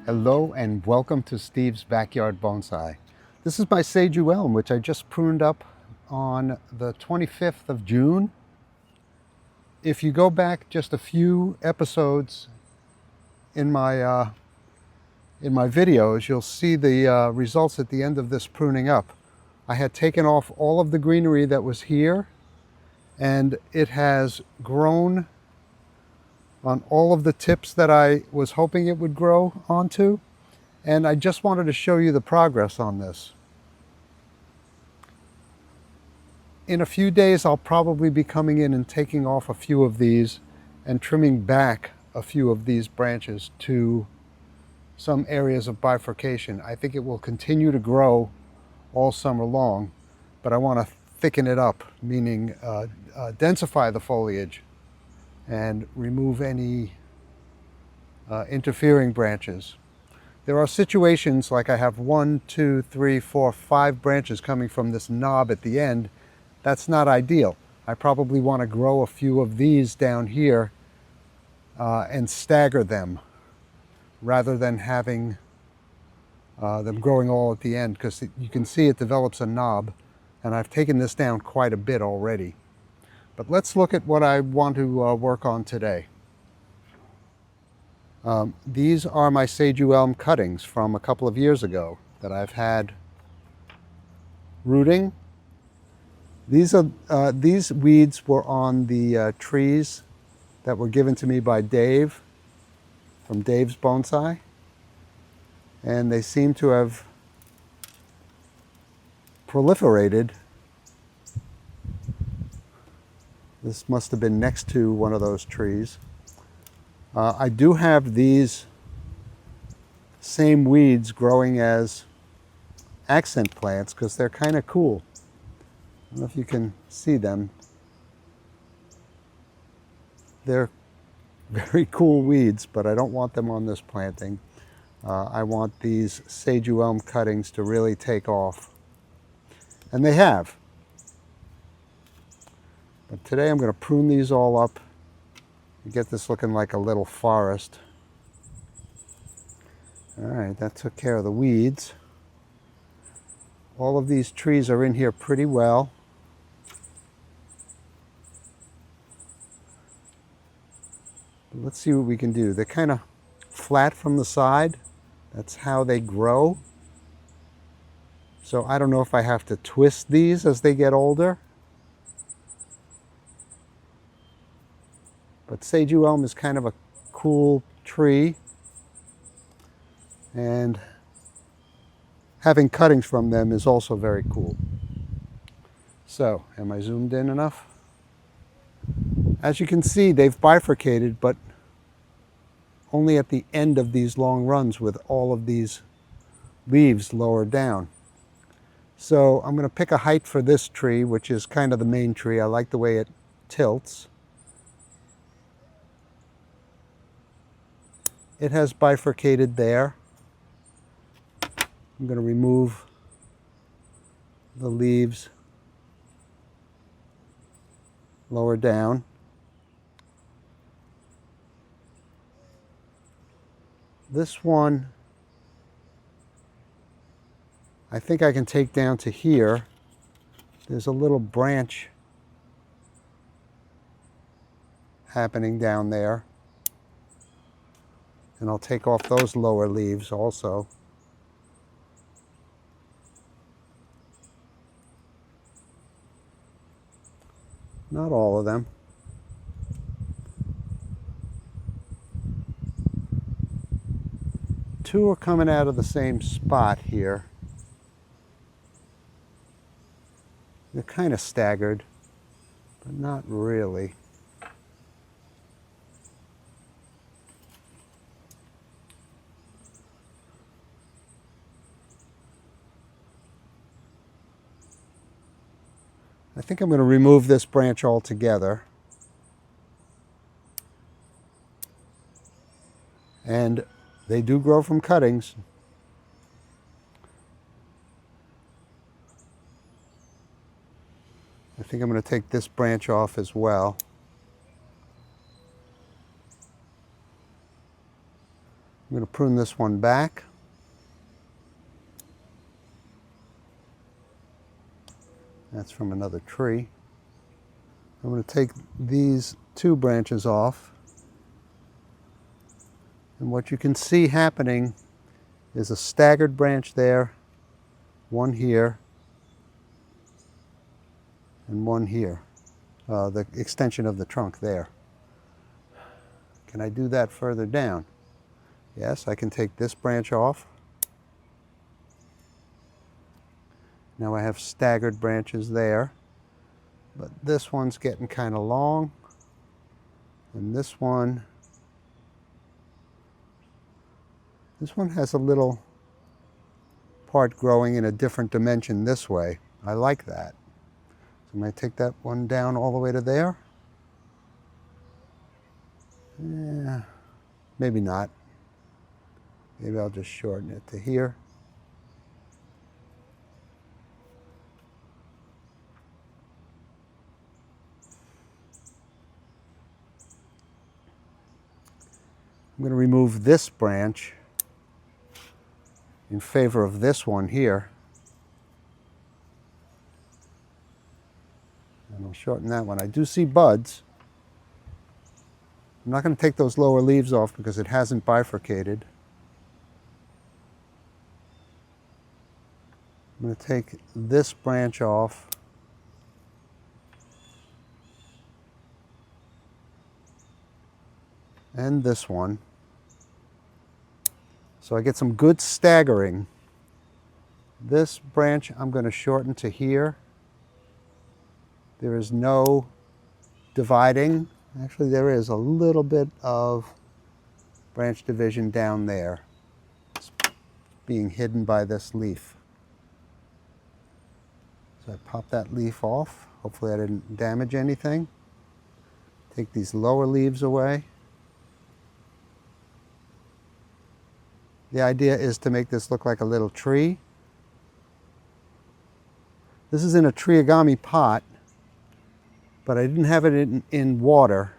Hello and welcome to Steve's Backyard Bonsai. This is my Seiju Elm, which I just pruned up on the 25th of June. If you go back just a few episodes in my videos, you'll see the results at the end of this pruning up. I had taken off all of the greenery that was here, and it has grown on all of the tips that I was hoping it would grow onto. And I just wanted to show you the progress on this. In a few days, I'll probably be coming in and taking off a few of these and trimming back a few of these branches to some areas of bifurcation. I think it will continue to grow all summer long, but I want to thicken it up, meaning densify the foliage and remove any interfering branches. There are situations like I have 1, 2, 3, 4, 5 branches coming from this knob at the end. That's not ideal. I probably want to grow a few of these down here and stagger them rather than having them growing all at the end, because you can see it develops a knob, and I've taken this down quite a bit already. But let's look at what I want to work on today. These are my Seiju Elm cuttings from a couple of years ago that I've had rooting. These weeds were on the trees that were given to me by Dave from Dave's Bonsai, and they seem to have proliferated. This must have been next to one of those trees. I do have these same weeds growing as accent plants because they're kind of cool. I don't know if you can see them. They're very cool weeds, but I don't want them on this planting. I want these Seiju Elm cuttings to really take off. And they have. But today I'm going to prune these all up and get this looking like a little forest. All right, that took care of the weeds. All of these trees are in here pretty well. But let's see what we can do. They're kind of flat from the side. That's how they grow. So I don't know if I have to twist these as they get older. But Seiju Elm is kind of a cool tree, and having cuttings from them is also very cool. So, am I zoomed in enough? As you can see, they've bifurcated, but only at the end of these long runs with all of these leaves lowered down. So I'm going to pick a height for this tree, which is kind of the main tree. I like the way it tilts. It has bifurcated there. I'm going to remove the leaves lower down. This one, I think I can take down to here. There's a little branch happening down there. And I'll take off those lower leaves also. Not all of them. Two are coming out of the same spot here. They're kind of staggered, but not really. I think I'm going to remove this branch altogether. And they do grow from cuttings. I think I'm going to take this branch off as well. I'm going to prune this one back. That's from another tree. I'm going to take these two branches off. And what you can see happening is a staggered branch there, one here, and one here. The extension of the trunk there. Can I do that further down? Yes, I can take this branch off. Now I have staggered branches there, but this one's getting kind of long, and this one has a little part growing in a different dimension this way. I like that. So I'm going to take that one down all the way to there. Yeah, maybe not. Maybe I'll just shorten it to here. I'm going to remove this branch in favor of this one here. And I'll shorten that one. I do see buds. I'm not going to take those lower leaves off because it hasn't bifurcated. I'm going to take this branch off. And this one. So I get some good staggering. This branch I'm going to shorten to here. There is no dividing. Actually, there is a little bit of branch division down there. It's being hidden by this leaf. So I pop that leaf off. Hopefully I didn't damage anything. Take these lower leaves away. The idea is to make this look like a little tree. This is in a triagami pot, but I didn't have it in water.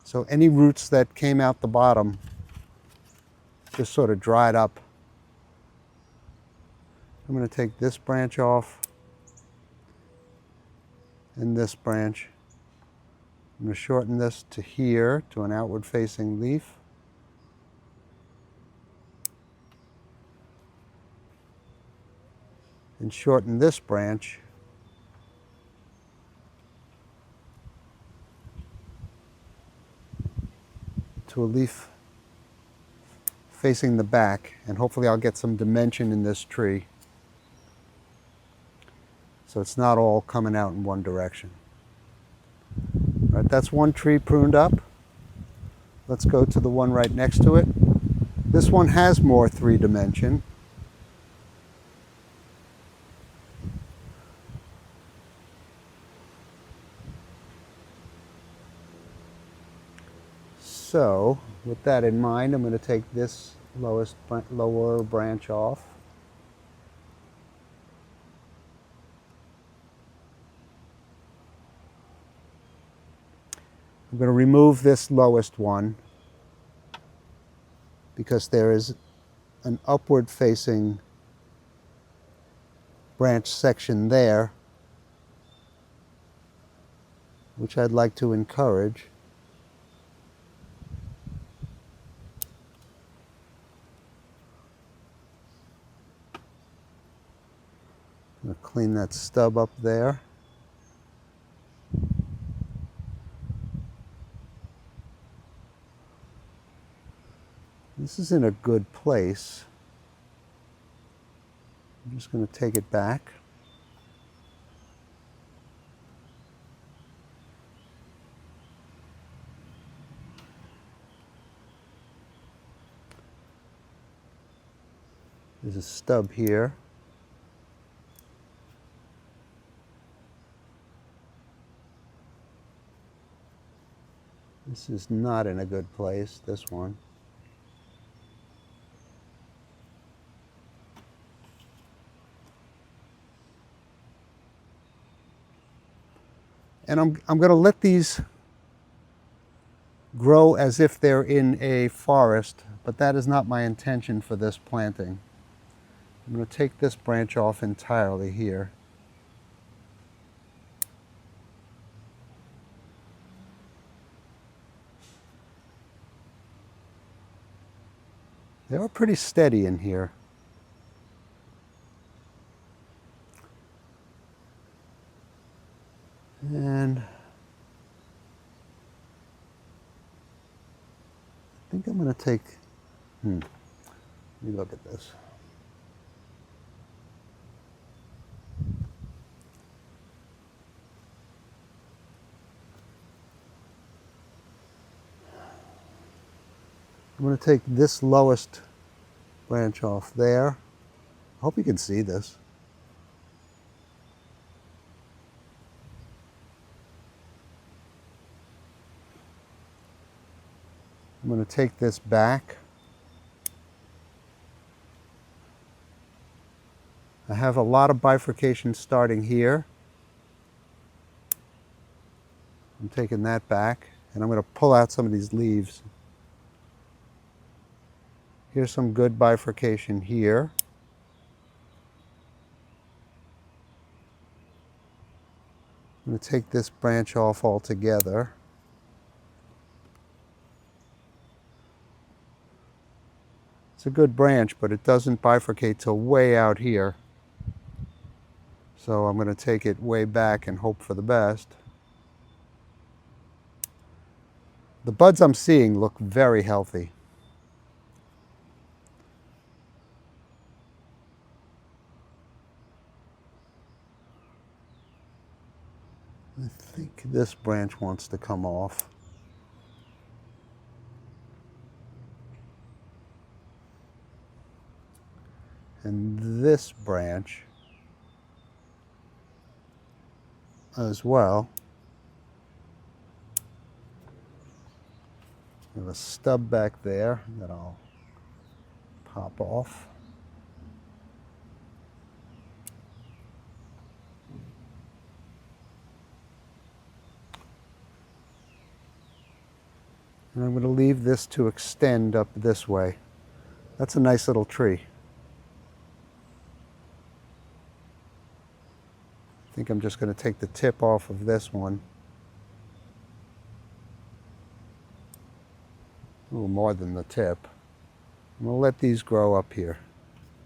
So any roots that came out the bottom just sort of dried up. I'm going to take this branch off and this branch. I'm going to shorten this to here, to an outward facing leaf. And shorten this branch to a leaf facing the back, and hopefully I'll get some dimension in this tree so it's not all coming out in one direction. All right, that's one tree pruned up. Let's go to the one right next to it. This one has more three-dimension. So, with that in mind, I'm going to take this lower branch off. I'm going to remove this lowest one because there is an upward facing branch section there, which I'd like to encourage. I'm going to clean that stub up there. This is in a good place. I'm just going to take it back. There's a stub here. This is not in a good place, this one. And I'm going to let these grow as if they're in a forest, but that is not my intention for this planting. I'm going to take this branch off entirely here. They are pretty steady in here. And I think I'm going to take, let me look at this. I'm going to take this lowest branch off there. I hope you can see this. I'm going to take this back. I have a lot of bifurcation starting here. I'm taking that back, and I'm going to pull out some of these leaves. Here's some good bifurcation here. I'm going to take this branch off altogether. It's a good branch, but it doesn't bifurcate till way out here. So I'm going to take it way back and hope for the best. The buds I'm seeing look very healthy. I think this branch wants to come off. And this branch as well. I have a stub back there that I'll pop off. And I'm going to leave this to extend up this way. That's a nice little tree. I think I'm just going to take the tip off of this one. A little more than the tip. I'm going to let these grow up here.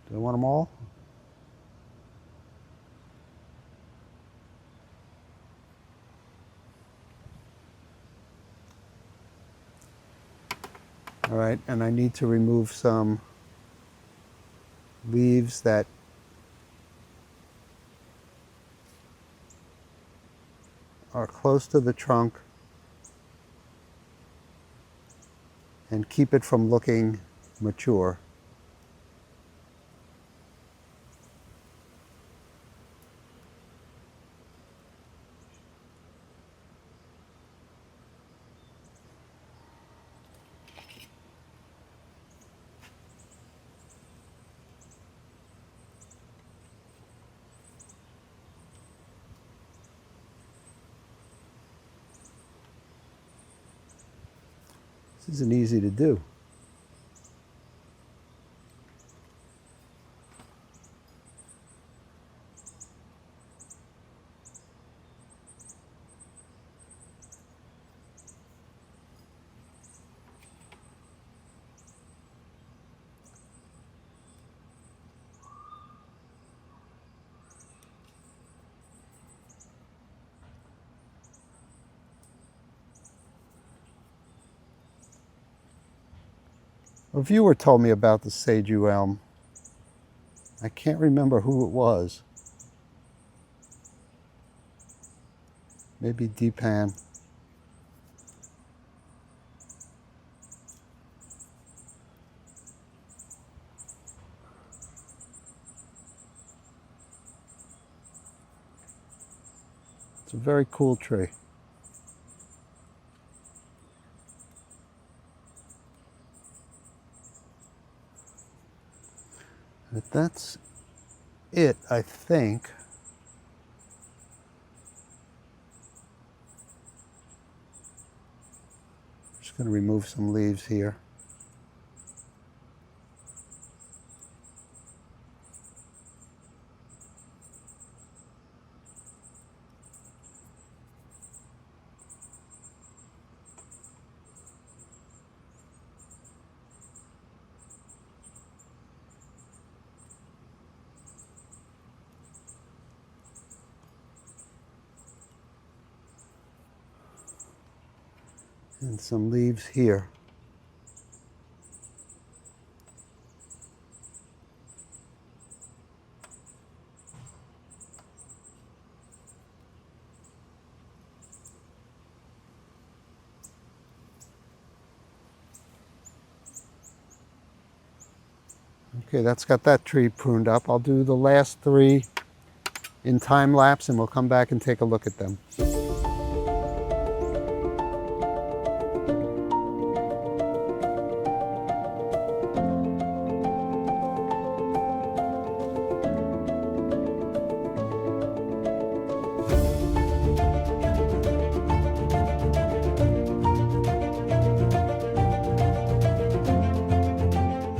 Do I want them all? All right, and I need to remove some leaves that are close to the trunk and keep it from looking mature. This isn't easy to do. A viewer told me about the Seiju Elm. I can't remember who it was. Maybe Deepan. It's a very cool tree. But that's it, I think. I'm just going to remove some leaves here. And some leaves here. Okay, that's got that tree pruned up. I'll do the last 3 in time lapse and we'll come back and take a look at them.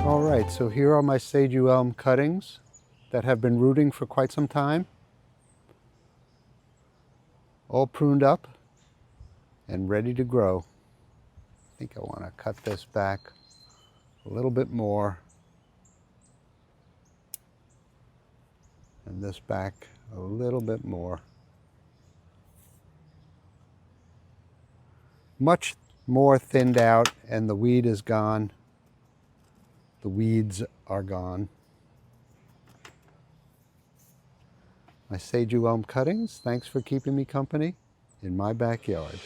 All right, so here are my Seiju Elm cuttings that have been rooting for quite some time. All pruned up and ready to grow. I think I want to cut this back a little bit more. And this back a little bit more. Much more thinned out and the weed is gone. The weeds are gone. My Seiju Elm cuttings, thanks for keeping me company in my backyard.